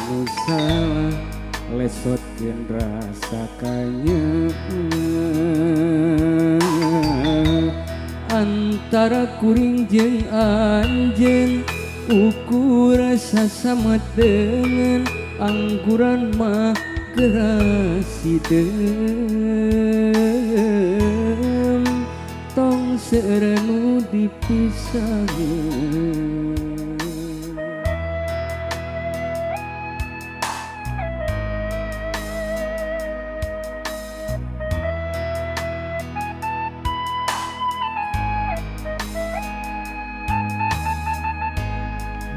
anu salah lesotkeun rasa kanyeun antara kuring jeung anjeun ukur sasama dengan angguran mah gerasideun tong seureu dipisaheun.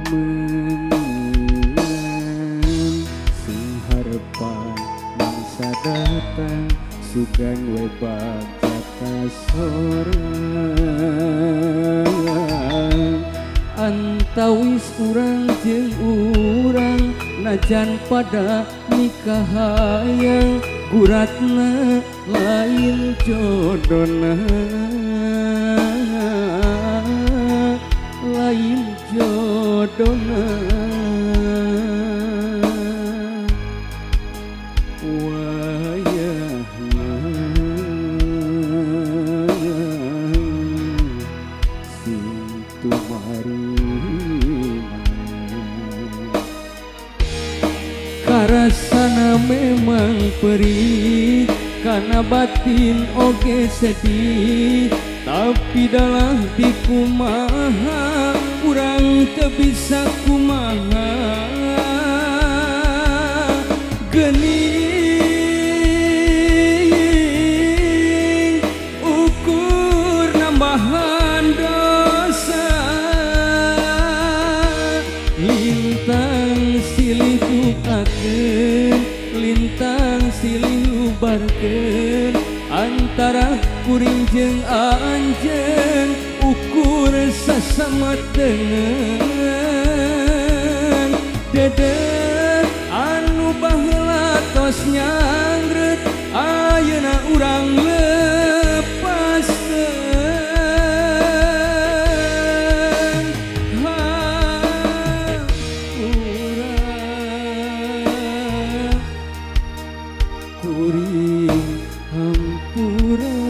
Menang sing harepan mangsa datang sugan webak jaka sorang antawis urang jeung urang najan pada nikah hayang guratna lain jodona lain jodona wayahna sing tumarima karasana memang perih karena batin oge sedih tapi dalam di kumaha urang teu bisa kumaha geuning ukur nambahan dosa lintang silih bukakeun lintang silih ubarkeun antara kuring jeung anjeun ukur sasama dengan dedek anu baheula tos nyangreut ayeuna urang lepaskeun hampura kuring hampura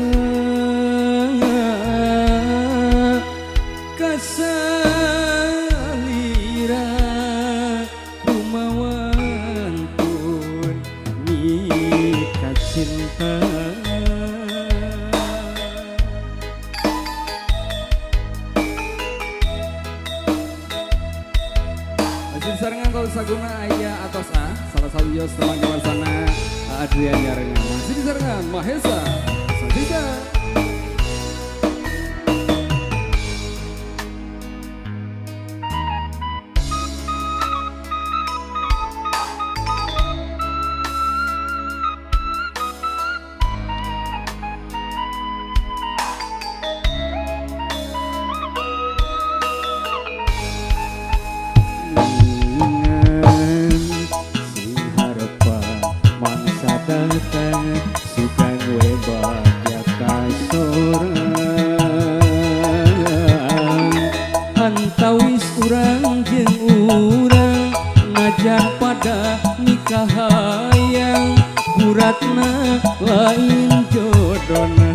kasalira kumawan pun nikah cinta masih sarengan kalau saguna aya atos salah satu yos teman di luar sana Adrian Nyarengan masih disarengan Mahesa Sadida. Sukan webak jaka sorang antawis urang jeung urang ngajak pada nikah hayang guratna lain jodona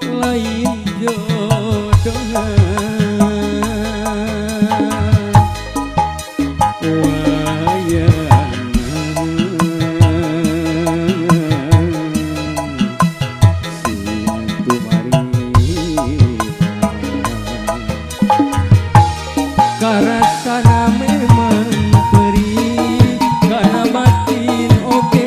lain jodona karasana memang perih karena batin oke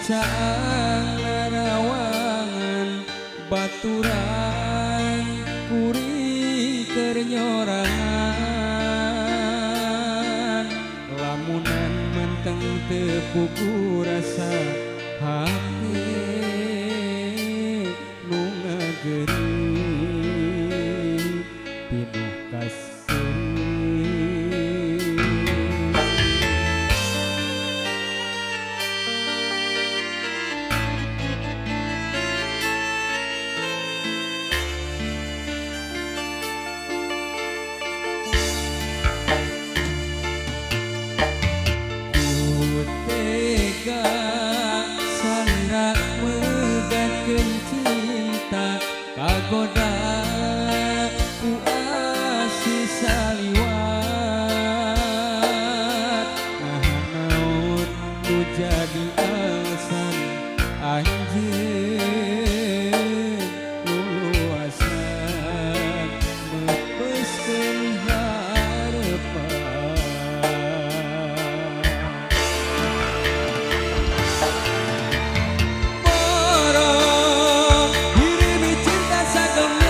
caang narawangan baturan kuring kernyorangan lamunan menteng tepuku rasa hati nu ngageri pinuh kasih. Kagoda ku asih saliwat nah naon ku jadi alasan anjeun luasan mepeskeun harepan Borong diri cinta sagem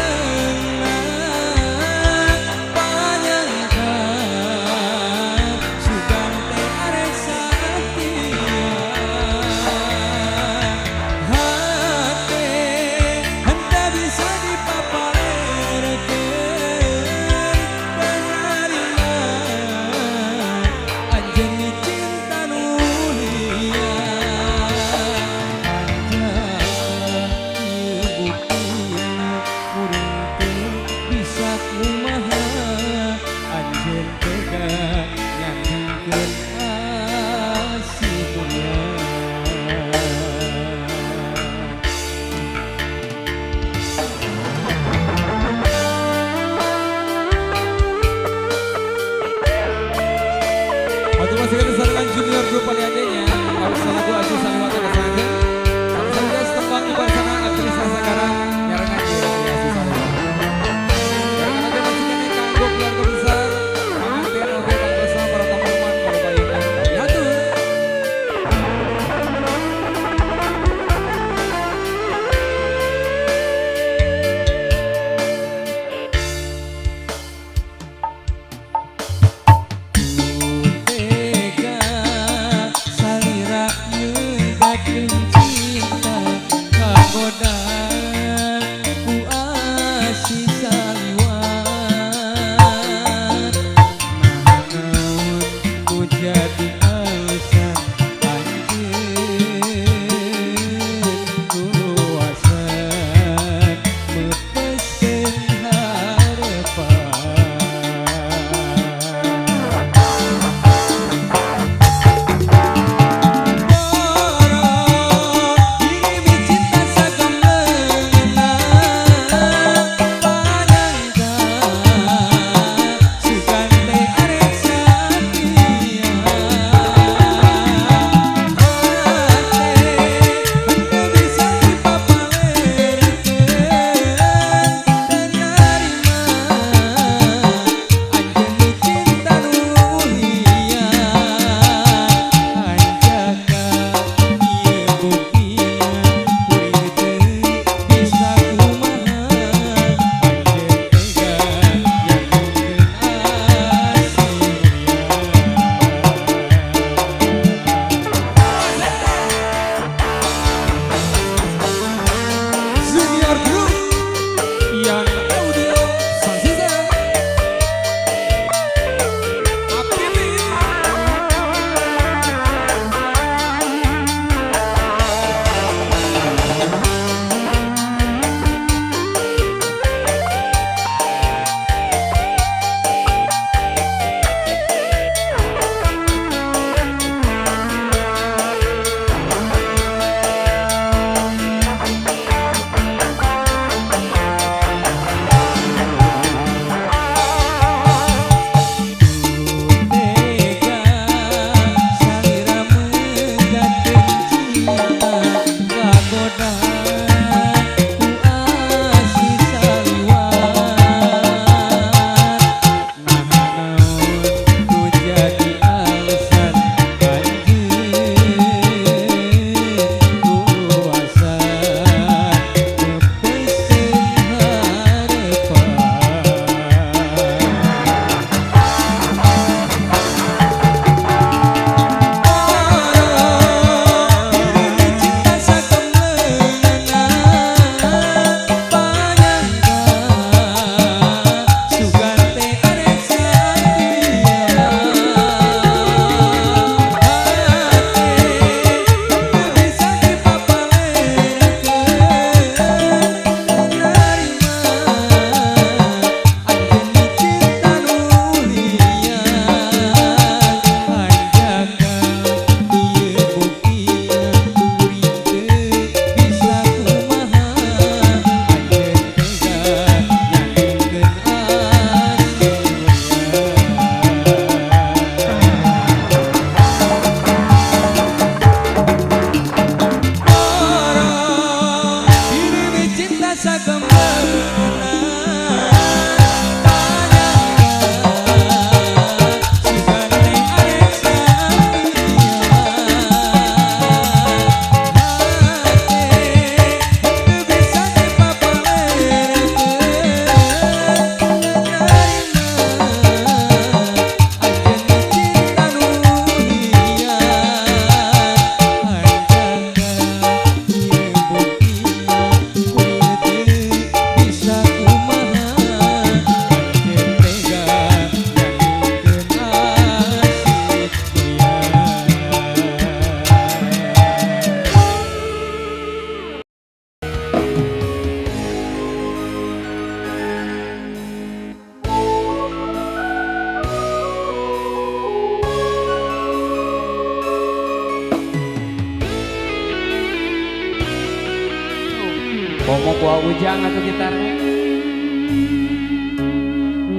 Komo kuah ujang atau gitarnya.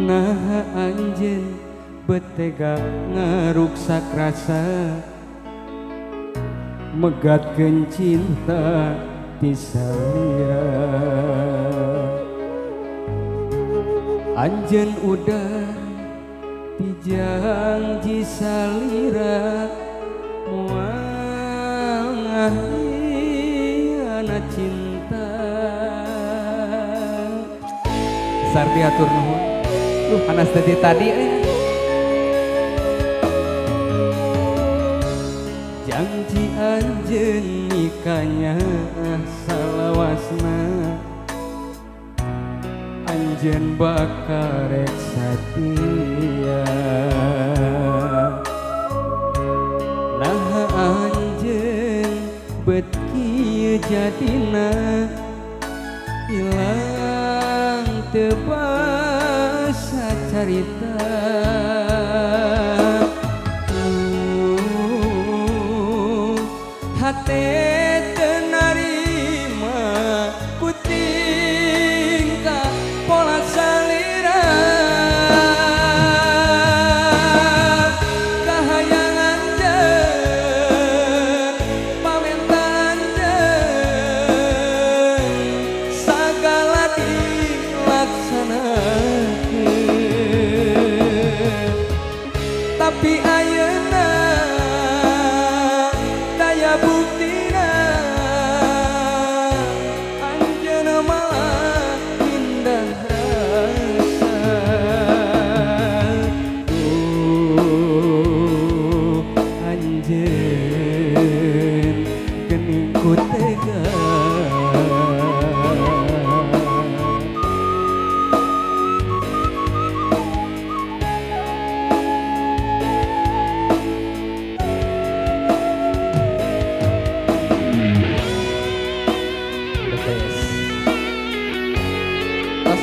Nah anjeun betega ngaruksak rasa megatkeun cinta ti salira. Anjeun udah ti janji salira moal ngahiana cinta. Sardi atur nuhun. Panas tadi janji anjeun nikahnya salawasna anjeun bakal rek satia. Nah anjeun bet kieu jadina ilang teu basa carita. Hate teu narima ku tingkah pola salira. Kahayang anjeun pamenta anjeun sagala dilaksanakeun. Tapi ayeuna daya buktina anjeun malah indah rasa. Anjeun geuning ku tega.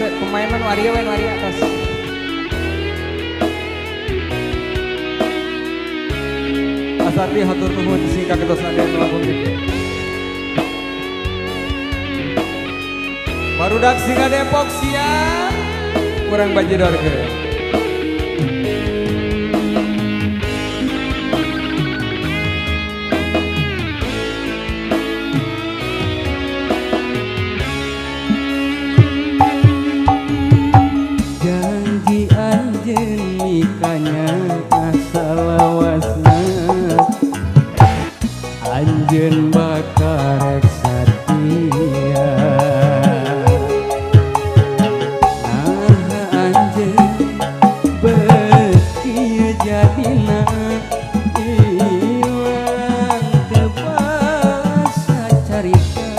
Pemainan waria atas. Asardi hatur nuhun singkat ketos aden melambung gitu. Barudak singa Depok siang kurang bajidor ke. Nikahnya salawasna anjeun bakal rek satia. Nah anjeun beut kieu jadina ilang teu basa carita.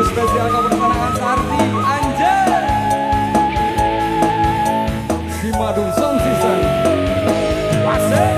Spesial kebersamaan Sardi Anjay si Madung Sound System Wasek.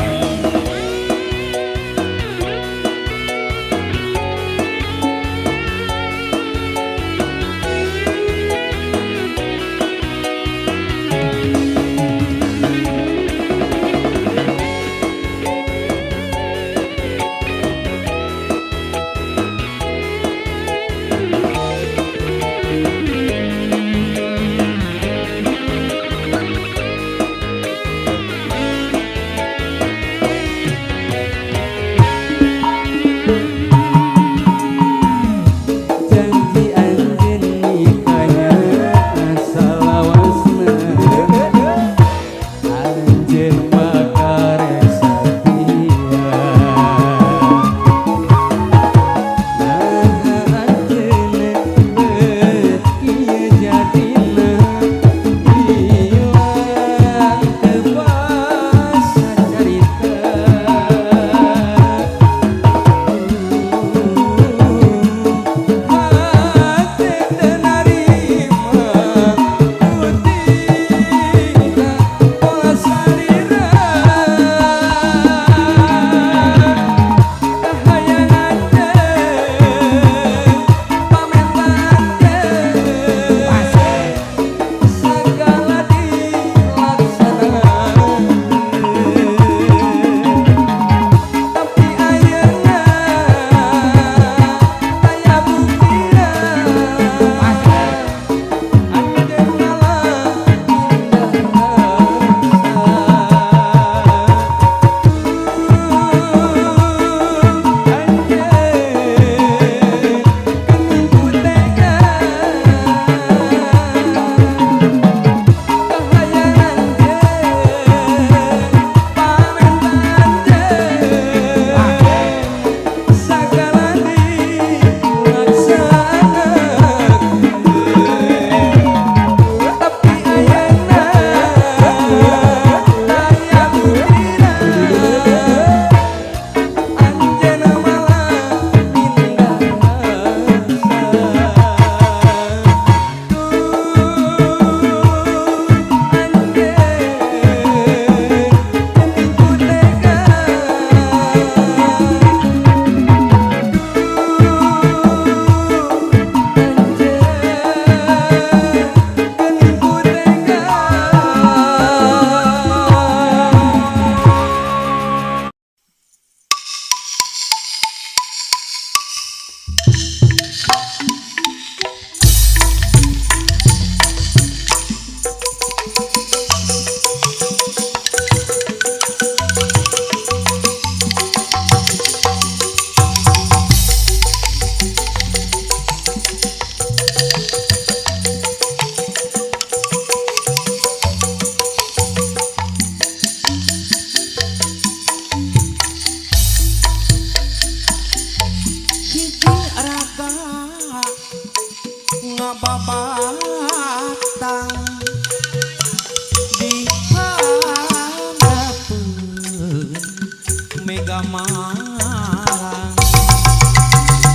Mega Malang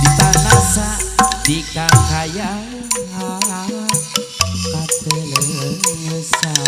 di tanasa di kakayaan katelesan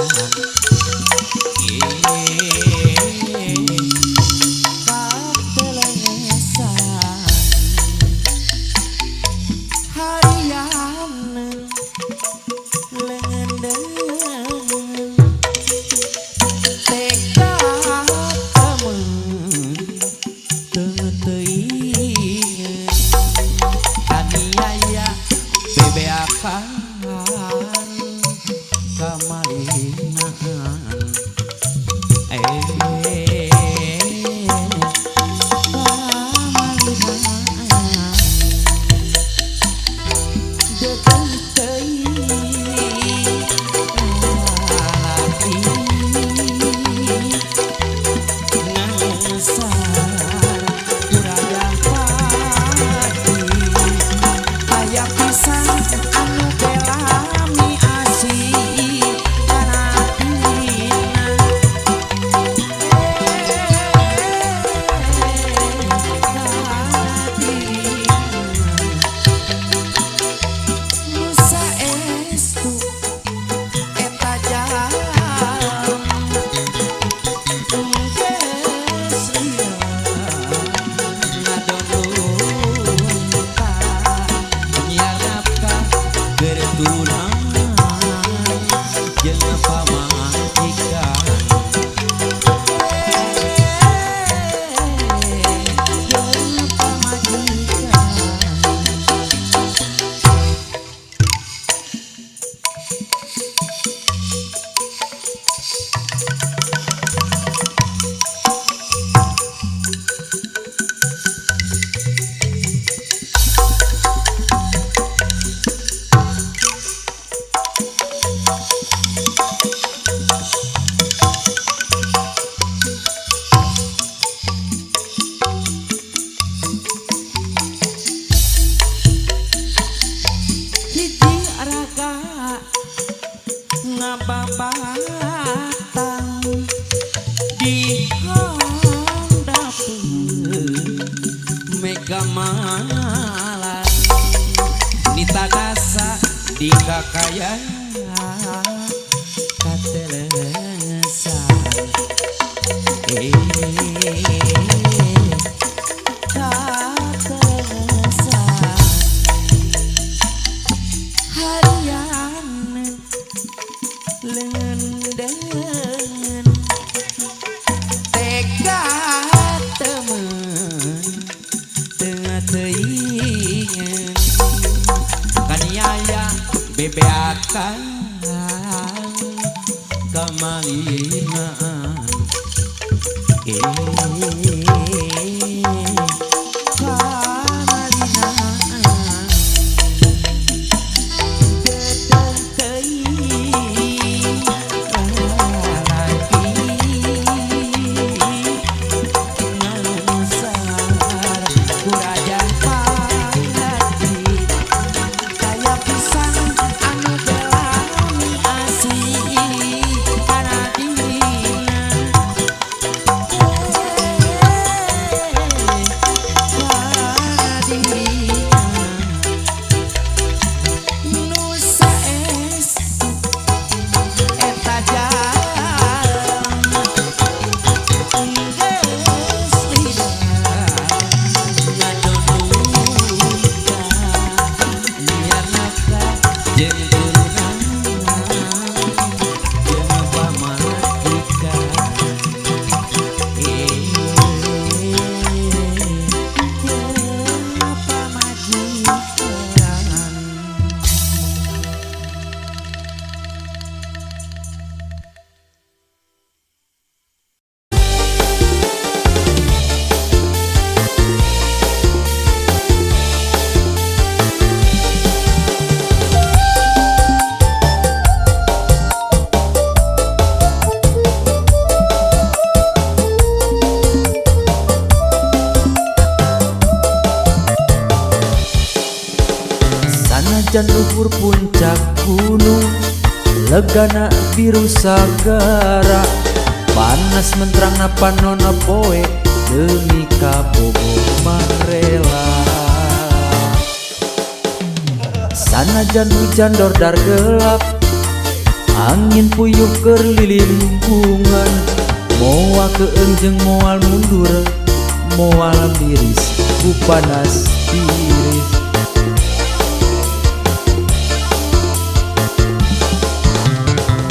di handap Mega Malang di tanasa di kakayaan katelesan katelesan harian lengan tega temen tengah teingen kaniaya bebeakan kemalingan Sanajan luhur puncak gunung legana biru sagara panas menterang napa nona poe demi kabogo marela. Sanajan hujan dordar gelap, angin puyuh keur lilimbungan, moal keenjeng moal mundur, moal miris ku panas tiris.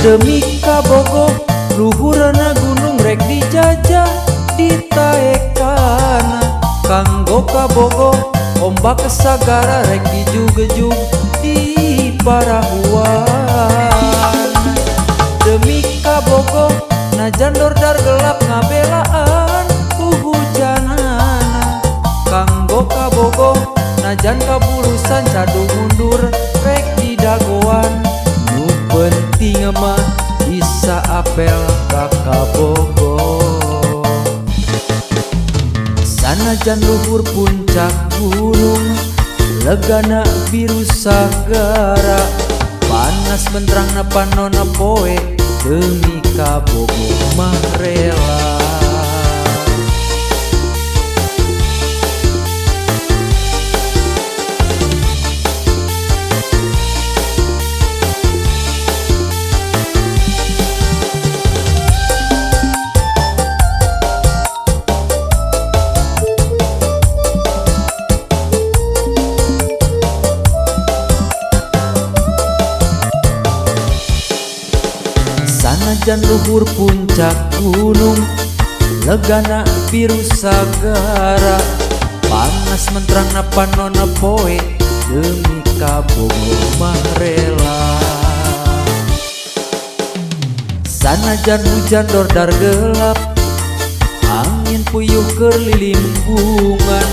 Demi kabogo luhurna gunung rek dijajah ditaekana, kanggo kabogo ombak sagara rek dijug-jug di parahuan. Demi kabogo najan dordar gelap ngabelaan hujanana, kanggo kabogo najan kabulusan cadu mundur rek didagoan. Nu penting mah bisa apel ka kabogo. Sanajan luhur puncak gunung, legana biru sagara, panas menterangna panonna poe, demi kabogo mah rela. Sanajan luhur puncak gunung, legana biru sagara, panas menterangna panonna poe, demi kabogo mah rela. Sanajan hujan dordar gelap, angin puyuh keur lilimbungan,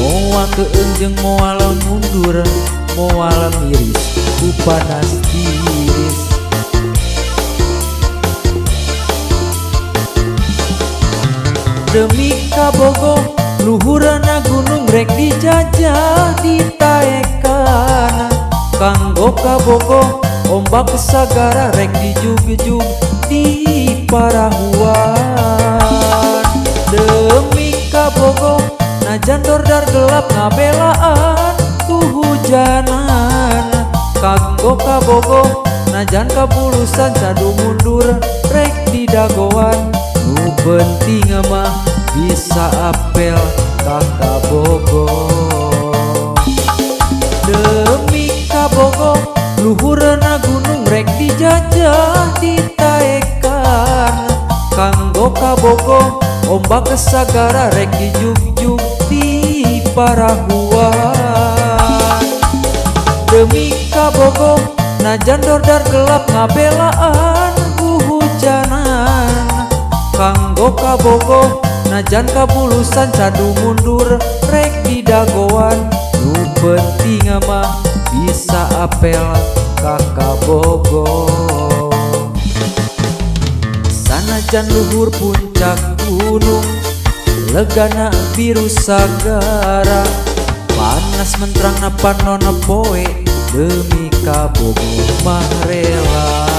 moal keenjeng moal mundur, moal miris ku panas tiris. Demi kabogo luhurna gunung rek dijajah ditaekana, kanggo kabogo ombak sagara rek dijug-jug di parahuan. Demi kabogo najan dordar gelap ngabelaan hujanan, kanggo kabogo najan kabulusan cadu mundur rek didagoan. Nu penting mah bisa apel ka kabogo. Demi kabogo luhurna gunung rek dijajah ditaekan, kanggo kabogo ombak sagara rek dijug-jug di parahuan. Demi kabogo najan dordar gelap ngabelaan hujanan, kanggo kabogo najan kabulusan cadu mundur rek didagoan. Nu penting mah bisa apel ka kabogo. Sanajan luhur puncak gunung, legana biru sagara, panas menterangna panonna poe, demi kabogo mah rela.